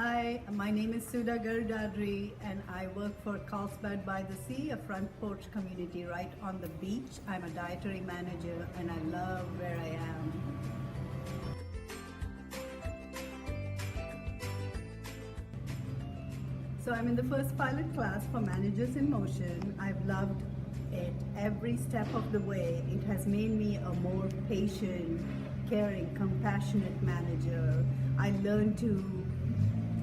Hi, my name is Sudha Gardadri and I work for Carlsbad by the Sea, a front porch community right on the beach. I'm a dietary manager and I love where I am. So I'm in the first pilot class for Managers in Motion. I've loved it every step of the way. It has made me a more patient, caring, compassionate manager. I learned to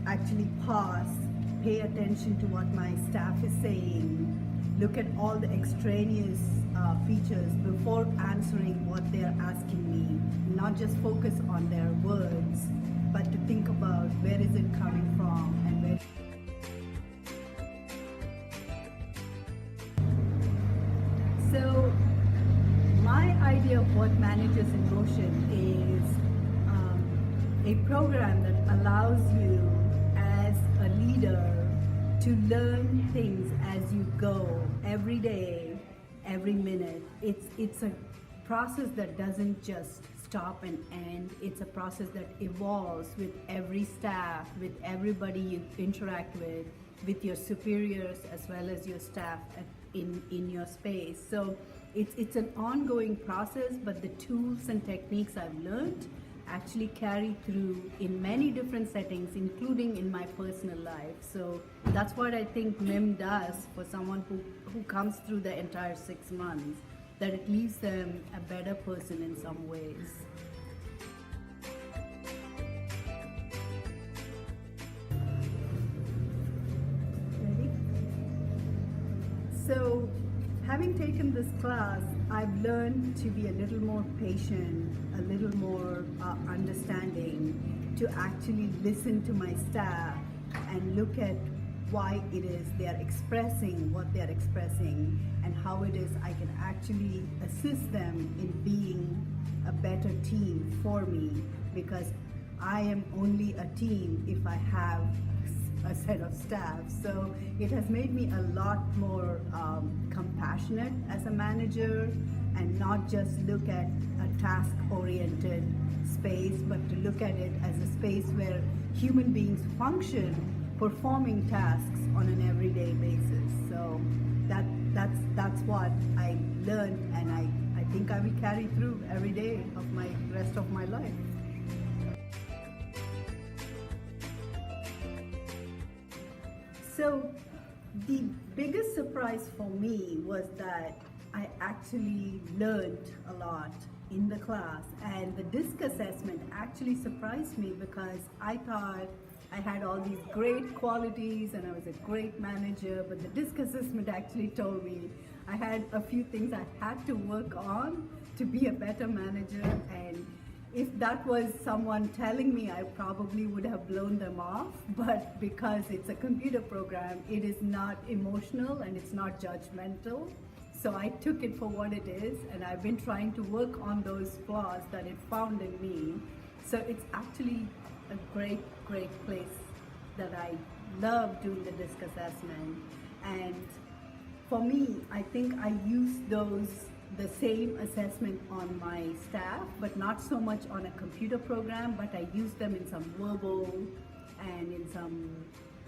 actually pause, pay attention to what my staff is saying, look at all the extraneous features before answering what they're asking me, not just focus on their words, but to think about where is it coming from and where. So my idea of what Managers in Motion is a program that allows you as a leader to learn things as you go every day, every minute. It's a process that doesn't just stop and end. It's a process that evolves with every staff, with everybody you interact with your superiors as well as your staff in your space. So it's an ongoing process, but the tools and techniques I've learned actually carry through in many different settings, including in my personal life. So that's what I think MIM does for someone who comes through the entire 6 months, that it leaves them a better person in some ways. Ready? So having taken this class, I've learned to be a little more patient, a little more understanding, to actually listen to my staff and look at why it is they are expressing what they are expressing and how it is I can actually assist them in being a better team for me, because I am only a team if I have a set of staff. So it has made me a lot more compassionate as a manager, and not just look at a task-oriented space, but to look at it as a space where human beings function, performing tasks on an everyday basis. So that's what I learned, and I think I will carry through every day of my rest of my life. So the biggest surprise for me was that I actually learned a lot in the class, and the DISC assessment actually surprised me, because I thought I had all these great qualities and I was a great manager, but the DISC assessment actually told me I had a few things I had to work on to be a better manager. And if that was someone telling me, I probably would have blown them off. But because it's a computer program, it is not emotional and it's not judgmental. So I took it for what it is, and I've been trying to work on those flaws that it found in me. So it's actually a great, great place that I love doing the DISC assessment. And for me, I think I use the same assessment on my staff, but not so much on a computer program, but I use them in some verbal and in some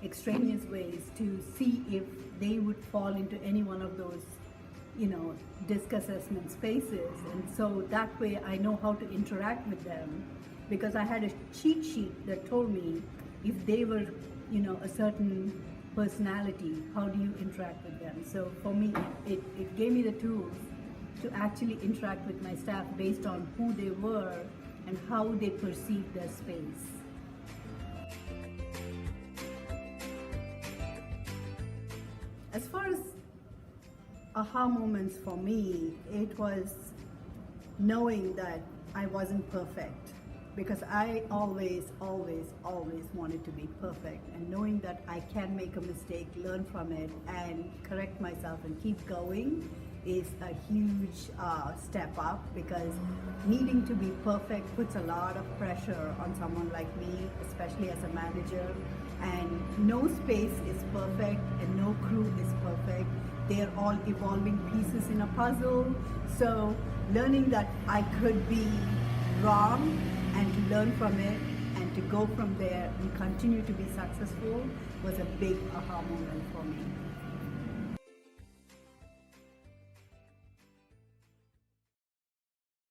extraneous ways to see if they would fall into any one of those, DISC assessment spaces. And so that way I know how to interact with them, because I had a cheat sheet that told me if they were, a certain personality, how do you interact with them? So for me, it gave me the tools to actually interact with my staff based on who they were and how they perceived their space. As far as aha moments for me, it was knowing that I wasn't perfect, because I always wanted to be perfect, and knowing that I can make a mistake, learn from it, and correct myself and keep going is a huge step up, because needing to be perfect puts a lot of pressure on someone like me, especially as a manager. And no space is perfect and no crew is perfect. They're all evolving pieces in a puzzle. So learning that I could be wrong and to learn from it and to go from there and continue to be successful was a big aha moment for me.